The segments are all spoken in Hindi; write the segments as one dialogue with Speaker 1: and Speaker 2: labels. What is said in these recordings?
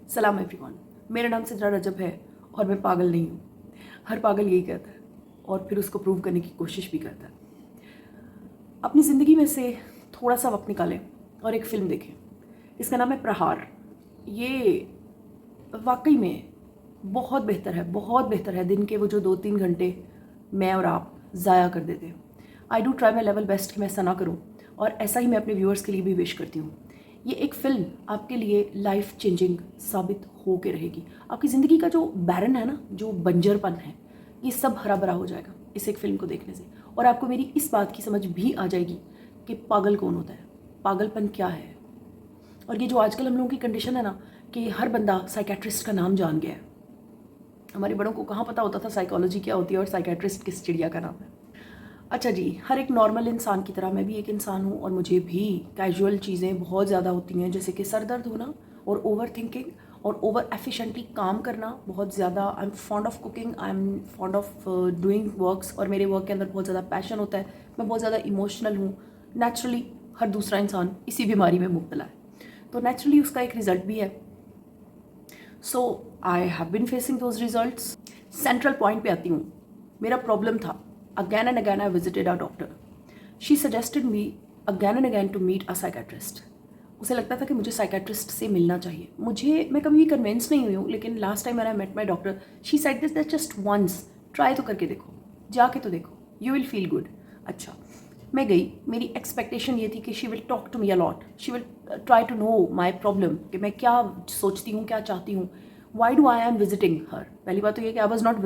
Speaker 1: सलाम एवरीवन, मेरा नाम सिद्रा रजब है और मैं पागल नहीं हूँ। हर पागल यही कहता है और फिर उसको प्रूव करने की कोशिश भी करता है। अपनी ज़िंदगी में से थोड़ा सा वक्त निकालें और एक फ़िल्म देखें। इसका नाम है प्रहार। ये वाकई में बहुत बेहतर है, बहुत बेहतर है दिन के वो जो 2-3 घंटे मैं और आप ज़ाया कर देते हैं। I do try my level best कि मैं ऐसा ना करूँ और ऐसा ही मैं अपने व्यूअर्स के लिए भी विश करती हूँ। ये एक फ़िल्म आपके लिए लाइफ चेंजिंग साबित हो के रहेगी। आपकी ज़िंदगी का जो बैरन है ना, जो बंजरपन है, ये सब हरा भरा हो जाएगा इस एक फ़िल्म को देखने से। और आपको मेरी इस बात की समझ भी आ जाएगी कि पागल कौन होता है, पागलपन क्या है। और ये जो आजकल हम लोगों की कंडीशन है ना कि हर बंदा साइकेट्रिस्ट का नाम जान गया है। हमारे बड़ों को कहाँ पता होता था साइकोलॉजी क्या होती है और साइकेट्रिस्ट किस चिड़िया का नाम है। अच्छा जी, हर एक नॉर्मल इंसान की तरह मैं भी एक इंसान हूँ और मुझे भी कैजुअल चीज़ें बहुत ज़्यादा होती हैं, जैसे कि सर दर्द होना और ओवर थिंकिंग और ओवर एफिशिएंटली काम करना बहुत ज़्यादा। I am fond of cooking, I am fond of doing works और मेरे वर्क के अंदर बहुत ज़्यादा पैशन होता है। मैं बहुत ज़्यादा इमोशनल हूँ। नेचुरली हर दूसरा इंसान इसी बीमारी में मुब्तला है, तो नेचुरली उसका एक रिज़ल्ट भी है। So I have been facing those results. Central point पे आती हूँ। मेरा प्रॉब्लम था, again and again I visited a doctor. She suggested me again and again to meet a psychiatrist. उसे लगता था कि मुझे साइकेट्रिस्ट से मिलना चाहिए। मैं कभी भी कन्विंस नहीं हुई हूँ, लेकिन last time I met my doctor, she said this that just once try तो करके देखो, जाके तो देखो, यू विल फील गुड। अच्छा, मैं गई। मेरी एक्सपेक्टेशन ये थी कि she will talk to me a lot, she will try to know my problem, कि मैं क्या सोचती हूँ, क्या चाहती हूँ, why do I am visiting her. पहली बात तो ये कि I was not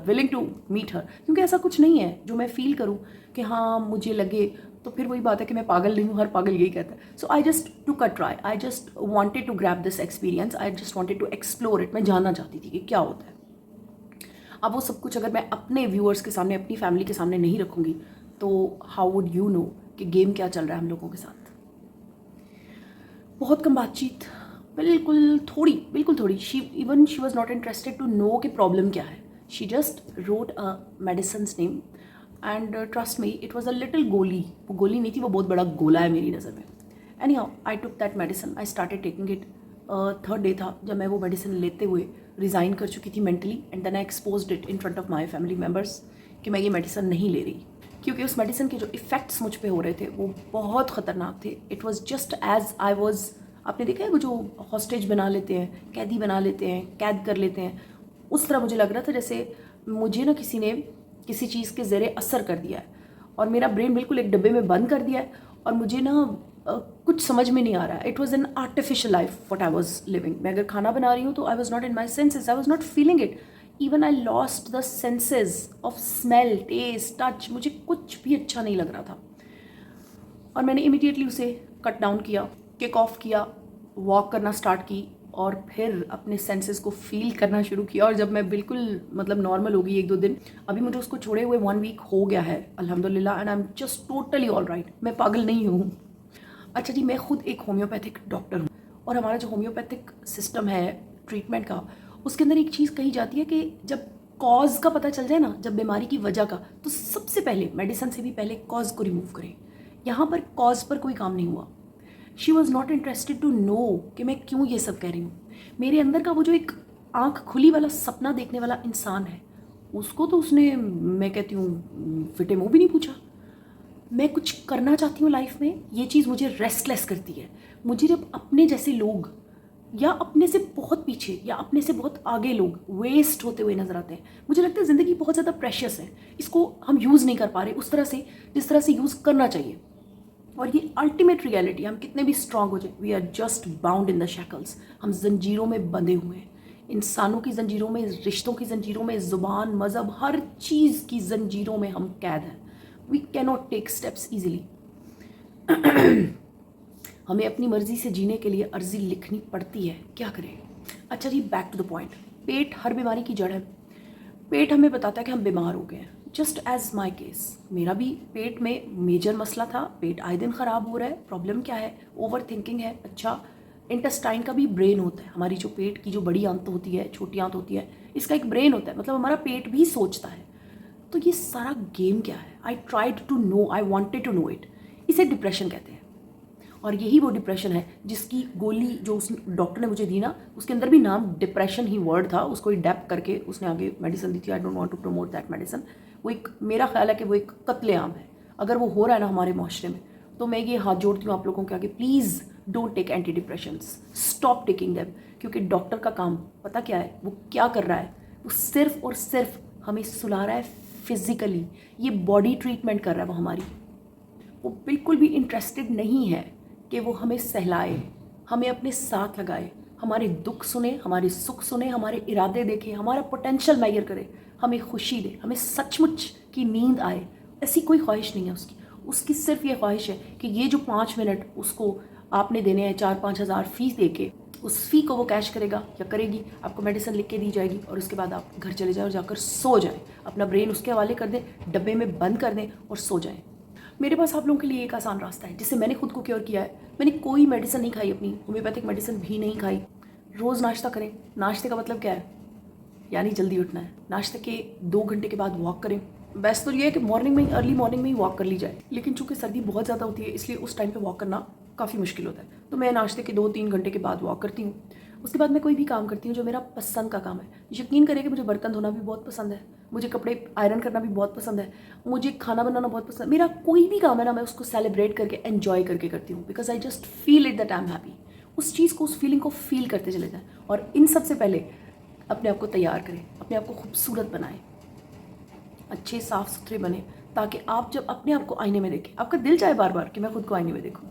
Speaker 1: willing to meet her, क्योंकि ऐसा कुछ नहीं है जो मैं फील करूँ कि हाँ मुझे लगे, तो फिर वही बात है कि मैं पागल नहीं हूँ। हर पागल यही कहता है। So I just took a try, I just wanted to grab this experience, I just wanted to explore it. मैं जानना चाहती थी कि क्या होता है। अब वो सब कुछ अगर मैं अपने व्यूअर्स के सामने, अपनी फैमिली के सामने नहीं रखूँगी, तो हाउ वुड यू नो कि गेम क्या चल रहा है हम लोगों के साथ। बहुत कम बातचीत, बिल्कुल थोड़ी। She was not interested to know कि प्रॉब्लम क्या है। She just wrote a medicine name and trust me it was a little गोली। वो गोली नहीं थी, वो बहुत बड़ा गोला है मेरी नज़र में। Any how I took that medicine, I started taking it. Third day था जब मैं वो मेडिसिन लेते हुए रिज़ाइन कर चुकी थी mentally, and then I exposed it in front of my family members कि मैं ये मेडिसिन नहीं ले रही, क्योंकि उस मेडिसिन के जो इफ़ेक्ट्स मुझ पे हो रहे थे वो बहुत ख़तरनाक थे। It was just as I was, आपने देखा है वो जो हॉस्टेज बना लेते हैं, कैदी बना लेते हैं, कैद कर लेते हैं, उस तरह मुझे लग रहा था जैसे मुझे ना किसी ने किसी चीज़ के ज़रिए असर कर दिया है और मेरा ब्रेन बिल्कुल एक डब्बे में बंद कर दिया है और मुझे ना कुछ समझ में नहीं आ रहा है। It was an artificial life what I was living. मैं अगर खाना बना रही हूँ तो I was not in my senses, I was not feeling it. Even I lost the senses of smell, taste, touch. मुझे कुछ भी अच्छा नहीं लग रहा था और मैंने इमीडिएटली उसे कट डाउन किया, किक ऑफ किया, वॉक करना स्टार्ट की और फिर अपने सेंसेस को फील करना शुरू किया। और जब मैं बिल्कुल मतलब नॉर्मल हो गई 1-2 दिन, अभी मुझे उसको छोड़े हुए 1 वीक हो गया है अल्हम्दुलिल्लाह, and I am just totally all right. मैं पागल नहीं हूँ। अच्छा जी, मैं खुद एक होम्योपैथिक डॉक्टर हूँ और हमारा जो होम्योपैथिक सिस्टम है ट्रीटमेंट का, उसके अंदर एक चीज़ कही जाती है कि जब कॉज का पता चल जाए ना, जब बीमारी की वजह का, तो सबसे पहले मेडिसिन से भी पहले कॉज को रिमूव करें। यहाँ पर कॉज पर कोई काम नहीं हुआ। She was not interested to know कि मैं क्यों ये सब कह रही हूँ। मेरे अंदर का वो जो एक आँख खुली वाला सपना देखने वाला इंसान है, उसको तो उसने, मैं कहती हूँ, फिटे मुँह भी नहीं पूछा। मैं कुछ करना चाहती हूँ लाइफ में, ये चीज़ मुझे रेस्टलेस करती है। मुझे जब अपने जैसे लोग या अपने से बहुत पीछे या अपने से बहुत आगे लोग वेस्ट होते हुए नज़र आते हैं, मुझे लगता है ज़िंदगी बहुत ज़्यादा प्रेशियस है, इसको हम यूज़ नहीं कर पा रहे उस तरह से जिस तरह से यूज़ करना चाहिए। और ये अल्टीमेट रियलिटी, हम कितने भी स्ट्रांग हो जाए, we are just bound in the shackles. हम जंजीरों में बंधे हुए हैं, इंसानों की जंजीरों में, रिश्तों की जंजीरों में, ज़ुबान, मज़हब, हर चीज़ की जंजीरों में हम कैद हैं। We cannot take steps easily. हमें अपनी मर्जी से जीने के लिए अर्जी लिखनी पड़ती है, क्या करें। अच्छा जी, बैक टू द पॉइंट। पेट हर बीमारी की जड़ है। पेट हमें बताता है कि हम बीमार हो गए हैं। जस्ट एज माई केस, मेरा भी पेट में मेजर मसला था। पेट आए दिन ख़राब हो रहा है। प्रॉब्लम क्या है? ओवर थिंकिंग है। अच्छा, इंटेस्टाइन का भी ब्रेन होता है। हमारी जो पेट की जो बड़ी आंत होती है, छोटी आंत होती है, इसका एक ब्रेन होता है, मतलब हमारा पेट भी सोचता है। तो ये सारा गेम क्या है? I tried to know, I wanted to know it. इसे डिप्रेशन कहते हैं। और यही वो डिप्रेशन है जिसकी गोली जो उस डॉक्टर ने मुझे दी ना, उसके अंदर भी नाम डिप्रेशन ही वर्ड था, उसको अडेप्ट करके उसने आगे मेडिसिन दी थी। I don't want to promote that medicine. वो एक, मेरा ख्याल है कि वो एक कत्लेआम है अगर वो हो रहा है ना हमारे माशरे में। तो मैं ये हाथ जोड़ती हूँ आप लोगों के आगे, please don't take anti depressions, stop taking them. क्योंकि डॉक्टर का काम पता क्या है, वो क्या कर रहा है, वो सिर्फ और सिर्फ हमें सुला रहा है फिजिकली, ये बॉडी ट्रीटमेंट कर रहा है वो हमारी। वो बिल्कुल भी इंटरेस्टेड नहीं है कि वो हमें सहलाए, हमें अपने साथ लगाए, हमारे दुख सुने, हमारे सुख सुने, हमारे इरादे देखे, हमारा पोटेंशियल मेजर करे, हमें खुशी दे, हमें सचमुच की नींद आए। ऐसी कोई ख्वाहिश नहीं है उसकी। उसकी सिर्फ ये ख्वाहिश है कि ये जो 5 मिनट उसको आपने देने हैं 4-5 हज़ार फीस दे के, उस फ़ी को वो कैश करेगा या करेगी, आपको मेडिसिन लिख के दी जाएगी और उसके बाद आप घर चले जाएं और जाकर सो जाएं, अपना ब्रेन उसके हवाले कर दें, डब्बे में बंद कर दें और सो जाएं। मेरे पास आप लोगों के लिए एक आसान रास्ता है जिससे मैंने खुद को क्योर किया है। मैंने कोई मेडिसिन नहीं खाई, अपनी होम्योपैथिक मेडिसिन भी नहीं खाई। रोज़ नाश्ता करें। नाश्ते का मतलब क्या है, यानी जल्दी उठना है। नाश्ते के 2 घंटे के बाद वॉक करें। बेस्ट तो ये है कि मॉर्निंग में, अर्ली मॉर्निंग में ही वॉक कर ली जाए, लेकिन चूंकि सर्दी बहुत ज़्यादा होती है इसलिए उस टाइम पे वॉक करना काफ़ी मुश्किल होता है। तो मैं नाश्ते के 2-3 घंटे के बाद वॉक करती हूँ। उसके बाद मैं कोई भी काम करती हूँ जो मेरा पसंद का काम है। यकीन करें कि मुझे बर्तन धोना भी बहुत पसंद है, मुझे कपड़े आयरन करना भी बहुत पसंद है, मुझे खाना बनाना बहुत पसंद है। मेरा कोई भी काम है ना, मैं उसको सेलिब्रेट करके, एन्जॉय करके करती हूँ, because I just feel it that I am happy. उस चीज़ को, उस फीलिंग को फील करते चले जाएं। और इन सबसे पहले अपने आप को तैयार करें, अपने आप को खूबसूरत बनाएं, अच्छे साफ सुथरे बने, ताकि आप जब अपने आप को आईने में देखें, आपका दिल चाहे बार बार कि मैं खुद को आईने में देखूँ।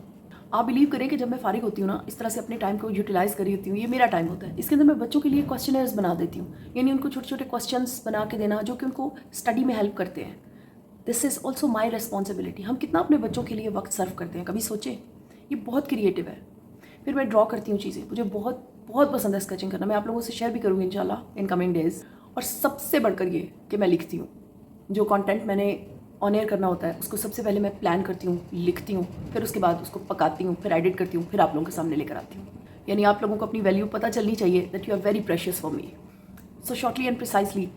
Speaker 1: आप बिलीव करें कि जब मैं फारिग होती हूँ ना, इस तरह से अपने टाइम को यूटिलाइज़ करी होती हूँ, ये मेरा टाइम होता है, इसके अंदर मैं बच्चों के लिए क्वेश्चनर्स बना देती हूँ, यानी उनको छोटे छोटे क्वेश्चंस बना के देना जो कि उनको स्टडी में हेल्प करते हैं। This is also my responsibility. हम कितना अपने बच्चों के लिए वक्त सर्व करते हैं, कभी सोचें? ये बहुत क्रिएटिव है। फिर मैं ड्रॉ करती हूँ चीज़ें, मुझे बहुत बहुत पसंद है स्केचिंग करना। मैं आप लोगों से शेयर भी करूँगी इंशाल्लाह इन कमिंग डेज़। और सबसे बढ़कर ये कि मैं लिखती हूँ। जो कंटेंट मैंने ऑन एयर करना होता है उसको सबसे पहले मैं प्लान करती हूँ, लिखती हूँ, फिर उसके बाद उसको पकाती हूँ, फिर एडिट करती हूँ, फिर आप लोगों के सामने लेकर आती हूँ। यानी आप लोगों को अपनी वैल्यू पता चलनी चाहिए, that you are very precious for me. So shortly and precisely,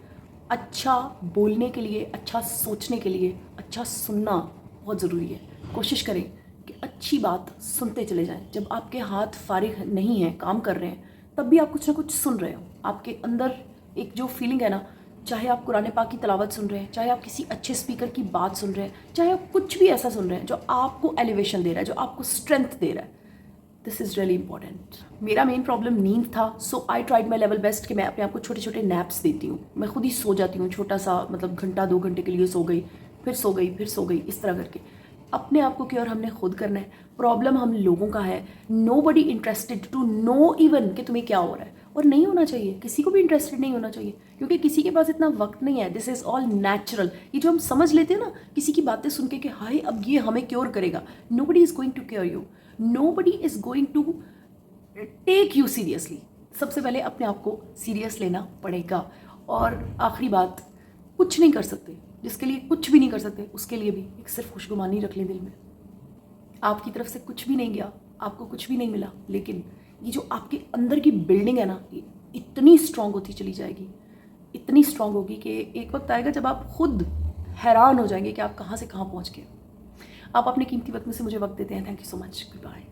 Speaker 1: अच्छा बोलने के लिए, अच्छा सोचने के लिए, अच्छा सुनना बहुत ज़रूरी है। कोशिश करें कि अच्छी बात सुनते चले जाएं। जब आपके हाथ फारिग नहीं हैं, काम कर रहे हैं, तब भी आप कुछ ना कुछ सुन रहे हो। आपके अंदर एक जो फीलिंग है ना, चाहे आप कुरान पाक की तिलावत सुन रहे हैं, चाहे आप किसी अच्छे स्पीकर की बात सुन रहे हैं, चाहे आप कुछ भी ऐसा सुन रहे हैं जो आपको एलिवेशन दे रहा है, जो आपको स्ट्रेंथ दे रहा है, दिस इज़ रियली इंपॉर्टेंट। मेरा मेन प्रॉब्लम नींद था, so I tried my level best कि मैं अपने आप को छोटे छोटे नैप्स देती हूँ। मैं खुद ही सो जाती हूँ, छोटा सा, मतलब घंटा 2 घंटे के लिए सो गई, फिर सो गई, फिर सो गई, इस तरह करके अपने आप को क्योर हमने खुद करना है। प्रॉब्लम हम लोगों का है। Nobody interested to know even कि तुम्हें क्या हो रहा है, और नहीं होना चाहिए, किसी को भी इंटरेस्टेड नहीं होना चाहिए, क्योंकि किसी के पास इतना वक्त नहीं है। This is all natural. ये जो हम समझ लेते हैं ना किसी की बातें सुन के कि हाय अब ये हमें क्योर करेगा, nobody is going to cure you, nobody is going to take you seriously. सबसे पहले अपने आप को सीरियस लेना पड़ेगा। और आखिरी बात, कुछ नहीं कर सकते, जिसके लिए कुछ भी नहीं कर सकते उसके लिए भी एक सिर्फ खुशगुमानी रख लें दिल में। आपकी तरफ से कुछ भी नहीं गया, आपको कुछ भी नहीं मिला, लेकिन ये जो आपके अंदर की बिल्डिंग है ना, ये इतनी स्ट्रांग होती चली जाएगी, इतनी स्ट्रांग होगी कि एक वक्त आएगा जब आप खुद हैरान हो जाएंगे कि आप कहाँ से कहाँ पहुँच गए। आप अपने कीमती वक्त में से मुझे वक्त देते हैं। Thank you so much. Good bye.